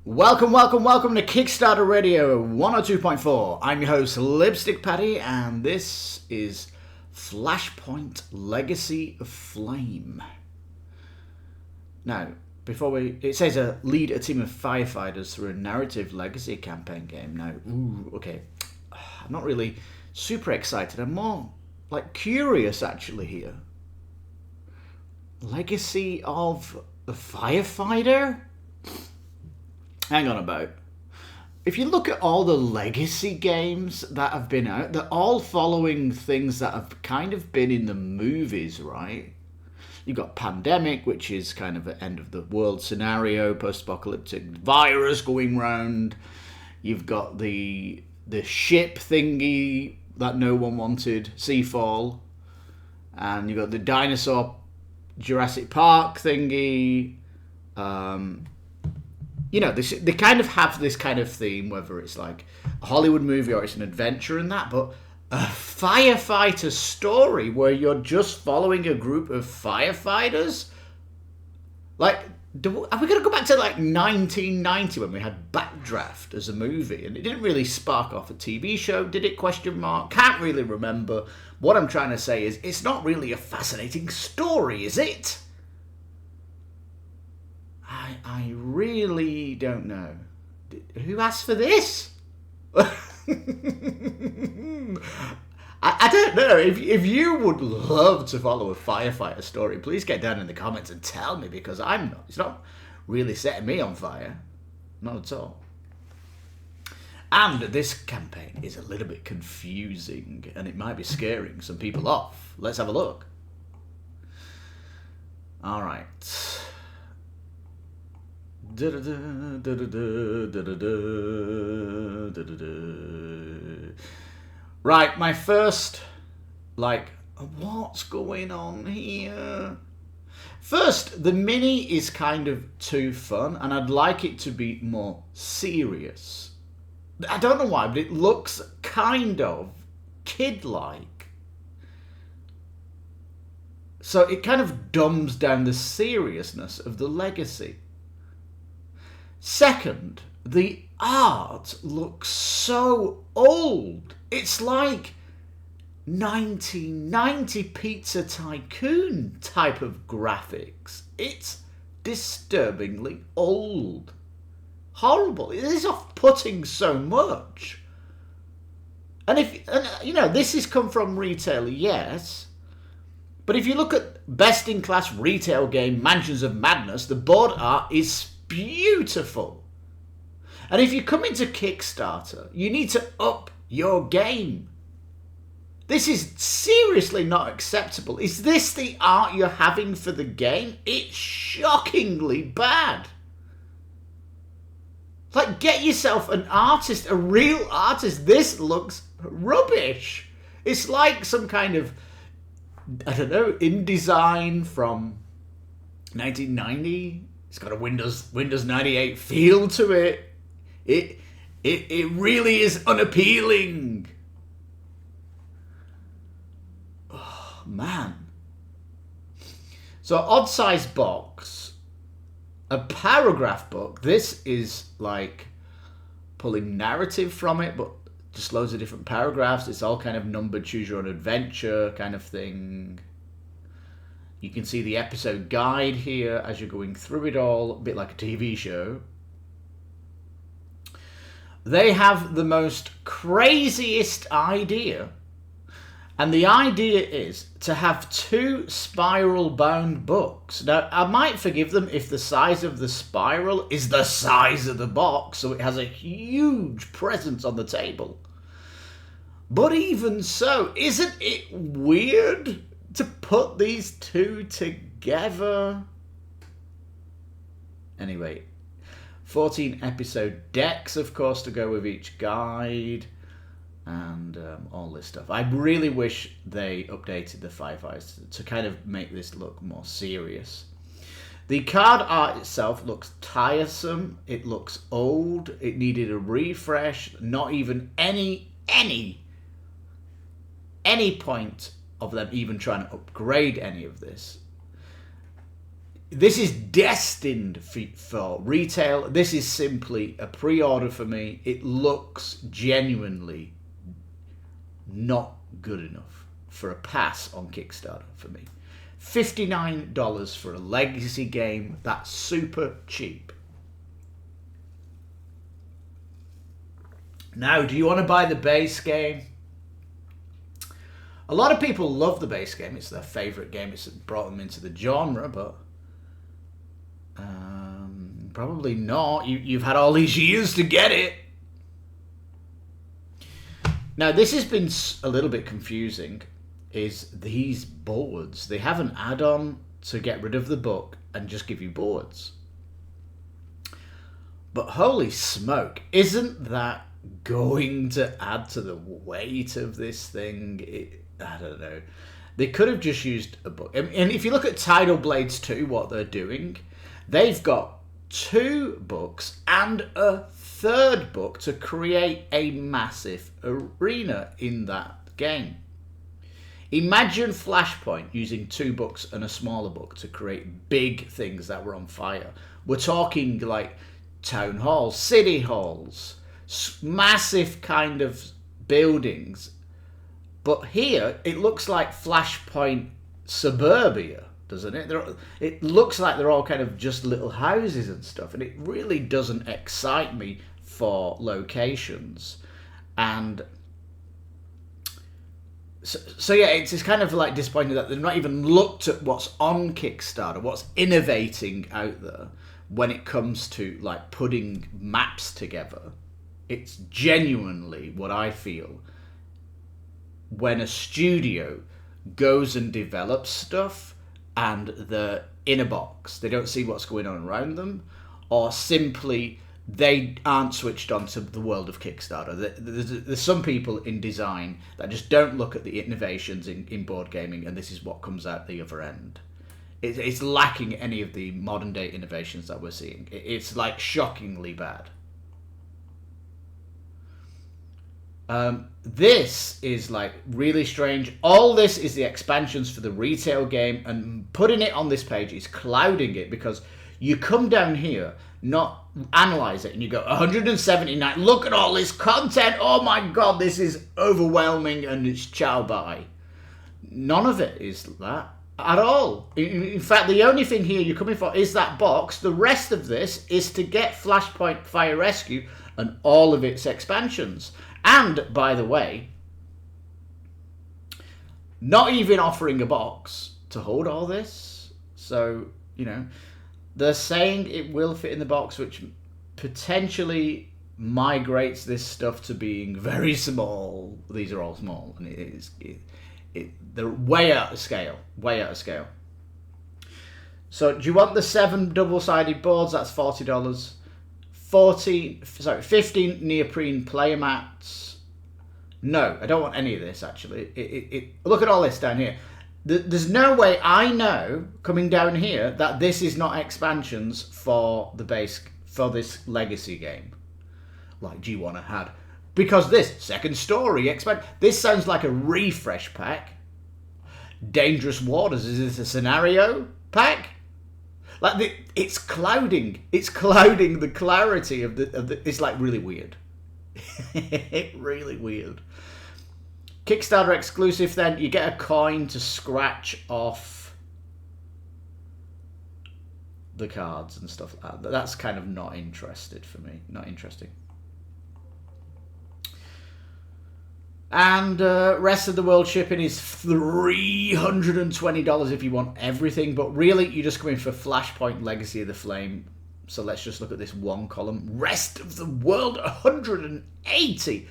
Welcome to Kickstarter Radio 102.4. I'm your host, Lipstickpaddy, and this is Flashpoint Legacy of Flame. Now, it says lead a team of firefighters through a narrative legacy campaign game. Now, okay, I'm not really super excited. I'm more curious actually here. Legacy of the firefighter? Hang on about. If you look at all the legacy games that have been out, they're all following things that have kind of been in the movies, right? You've got Pandemic, which is kind of an end of the world scenario, post-apocalyptic virus going round. You've got the ship thingy that no one wanted, Seafall. And you've got the dinosaur Jurassic Park thingy. They kind of have this kind of theme, whether it's like a Hollywood movie or it's an adventure and that, but a firefighter story where you're just following a group of firefighters? Are we going to go back to 1990 when we had Backdraft as a movie and it didn't really spark off a TV show, did it? Can't really remember. What I'm trying to say is it's not really a fascinating story, is it? I really don't know. Who asked for this? I don't know. If you would love to follow a firefighter story, please get down in the comments and tell me, because I'm not. It's not really setting me on fire. Not at all. And this campaign is a little bit confusing and it might be scaring some people off. Let's have a look. All right. Right, my first, what's going on here? First, the mini is kind of too fun, and I'd like it to be more serious. I don't know why, but it looks kind of kid-like. So it kind of dumbs down the seriousness of the legacy. Second, the art looks so old. It's like 1990 Pizza Tycoon type of graphics. It's disturbingly old. Horrible. It is off-putting so much. And this has come from retail, yes. But if you look at best-in-class retail game Mansions of Madness, the board art is beautiful. And if you come into Kickstarter, you need to up your game. This is seriously not acceptable. Is this the art you're having for the game? It's shockingly bad. Get yourself an artist, a real artist. This looks rubbish. It's like some kind of, InDesign from 1990. It's got a Windows 98 feel to it. It really is unappealing. Oh, man. So, odd size box. A paragraph book. This is pulling narrative from it, but just loads of different paragraphs. It's all kind of numbered, choose your own adventure kind of thing. You can see the episode guide here as you're going through it all, a bit like a TV show. They have the most craziest idea. And the idea is to have 2 spiral-bound books. Now, I might forgive them if the size of the spiral is the size of the box, so it has a huge presence on the table. But even so, isn't it weird to put these 2 together? Anyway, 14 episode decks, of course, to go with each guide, and all this stuff. I really wish they updated the firefighters to kind of make this look more serious. The card art itself looks tiresome. It looks old. It needed a refresh. Not even any point of them even trying to upgrade any of this. This is destined for retail. This is simply a pre-order for me. It looks genuinely not good enough for a pass on Kickstarter for me. $59 for a legacy game, that's super cheap. Now, do you want to buy the base game? A lot of people love the base game. It's their favourite game. It's brought them into the genre, but probably not. You've had all these years to get it. Now, this has been a little bit confusing, is these boards. They have an add-on to get rid of the book and just give you boards. But holy smoke, isn't that going to add to the weight of this thing? I don't know. They could have just used a book. And if you look at Tidal Blades 2, what they're doing, they've got 2 books and a 3rd book to create a massive arena in that game. Imagine Flashpoint using 2 books and a smaller book to create big things that were on fire. We're talking like town halls, city halls, massive kind of buildings. But here, it looks like Flashpoint Suburbia, doesn't it? It looks like they're all kind of just little houses and stuff, and it really doesn't excite me for locations. And so yeah, it's kind of like disappointing that they've not even looked at what's on Kickstarter, what's innovating out there when it comes to like putting maps together. It's genuinely what I feel when a studio goes and develops stuff and they're in a box. They don't see what's going on around them, or simply they aren't switched on to the world of Kickstarter. There's some people in design that just don't look at the innovations in board gaming, and this is what comes out the other end. It's lacking any of the modern day innovations that we're seeing. It's like shockingly bad. This is like really strange. All this is the expansions for the retail game, and putting it on this page is clouding it, because you come down here, not analyze it, and you go 179. Look at all this content. Oh my god, this is overwhelming, and it's chow bye. None of it is that at all. In fact, the only thing here you're coming for is that box. The rest of this is to get Flashpoint Fire Rescue and all of its expansions. And, by the way, not even offering a box to hold all this. So, you know, they're saying it will fit in the box, which potentially migrates this stuff to being very small. These are all small, and they're way out of scale. Way out of scale. So, do you want the 7 double-sided boards? That's $40. 15 neoprene player mats. No, I don't want any of this, actually. Look at all this down here. There's no way I know, coming down here, that this is not expansions for the base, for this legacy game. Like, do you want to add? Because this, second story, this sounds like a refresh pack. Dangerous Waters, is this a scenario pack? Like, it's clouding the clarity of the it's like really weird. Really weird. Kickstarter exclusive, then you get a coin to scratch off the cards and stuff like that. That's kind of not interested for me. Not interesting. And rest of the world shipping is $320 if you want everything. But really, you're just going for Flashpoint Legacy of the Flame. So let's just look at this one column. Rest of the world, $180.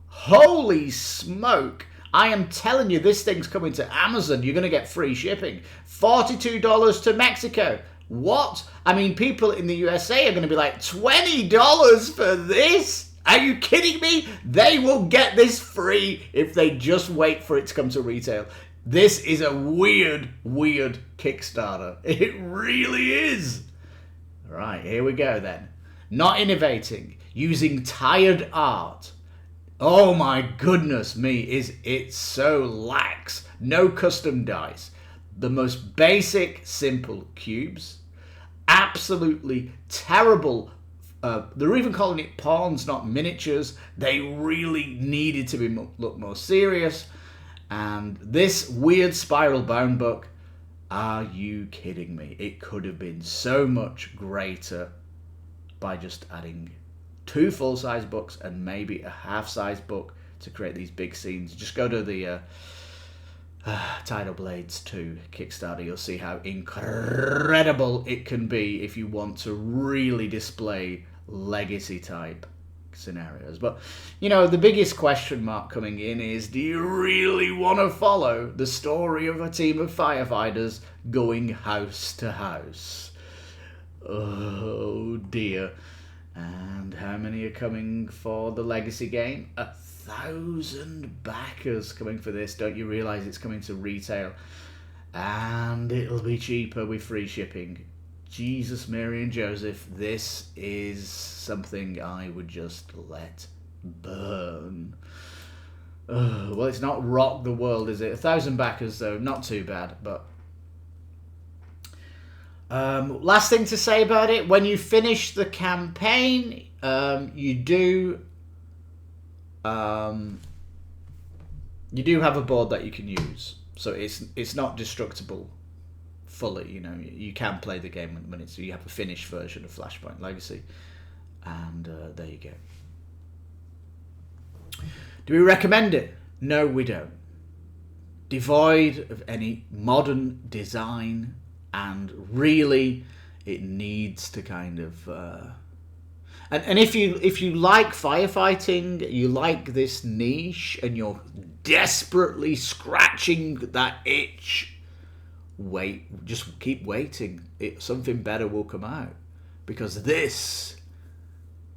Holy smoke. I am telling you, this thing's coming to Amazon. You're going to get free shipping. $42 to Mexico. What? I mean, people in the USA are going to be like, $20 for this? Are you kidding me? They will get this free if they just wait for it to come to retail. This is a weird, weird Kickstarter. It really is. Right, here we go then. Not innovating. Using tired art. Oh my goodness me, is it so lax. No custom dice. The most basic, simple cubes. Absolutely terrible. They're even calling it pawns, not miniatures. They really needed to look more serious. And this weird spiral bound book, are you kidding me? It could have been so much greater by just adding 2 full-size books and maybe a half-size book to create these big scenes. Just go to the Tidal Blades 2 Kickstarter. You'll see how incredible it can be if you want to really display legacy type scenarios. But you know, the biggest question mark coming in is, do you really want to follow the story of a team of firefighters going house to house? Oh dear. And how many are coming for the legacy game? 1,000 backers coming for this. Don't you realize it's coming to retail? And it'll be cheaper with free shipping. Jesus, Mary and Joseph, this is something I would just let burn. Well, it's not rock the world, is it? 1,000 backers, though, not too bad. But last thing to say about it, when you finish the campaign, you do have a board that you can use, so it's not destructible fully. You know, you can play the game when it's, you have a finished version of Flashpoint Legacy, and there you go. Do we recommend it? No, we don't. Devoid of any modern design, and really it needs to kind of and if you like firefighting, you like this niche, and you're desperately scratching that itch, wait, just keep waiting. Something better will come out, because this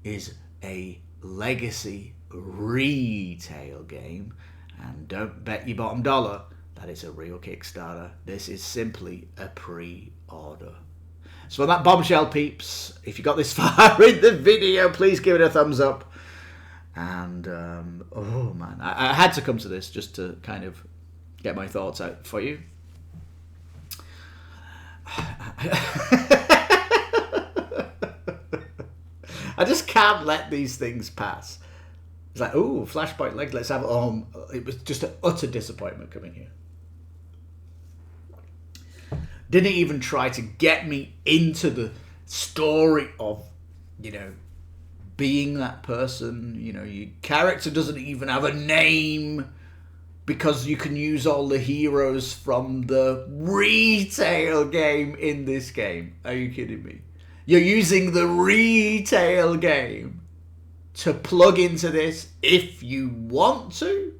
is a legacy retail game, and don't bet your bottom dollar that it's a real Kickstarter. This is simply a pre-order. So on that bombshell, peeps, if you got this far in the video, please give it a thumbs up. And oh man, I had to come to this just to kind of get my thoughts out for you. I just can't let these things pass. It's like, oh, Flashpoint Leg, let's have it. It was just an utter disappointment coming here. Didn't even try to get me into the story of, you know, being that person. You know, your character doesn't even have a name, because you can use all the heroes from the retail game in this game. Are you kidding me? You're using the retail game to plug into this if you want to?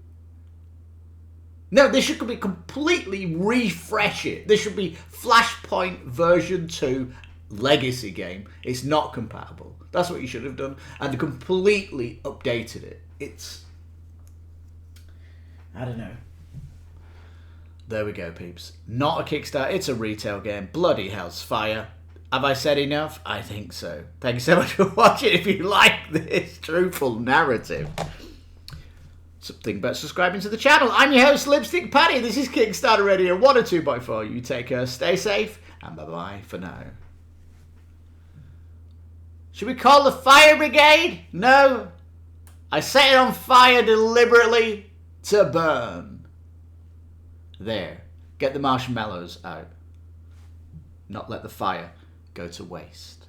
No, this should be completely refresh it. This should be Flashpoint version 2 legacy game. It's not compatible. That's what you should have done. And completely updated it. It's, I don't know. There we go, peeps. Not a Kickstarter. It's a retail game. Bloody hell's fire. Have I said enough? I think so. Thank you so much for watching. If you like this truthful narrative, think about subscribing to the channel. I'm your host, Lipstickpaddy. This is Kickstarter Radio 1 or 2x4. You take care, stay safe, and bye-bye for now. Should we call the fire brigade? No. I set it on fire deliberately to burn. There. Get the marshmallows out. Not let the fire go to waste.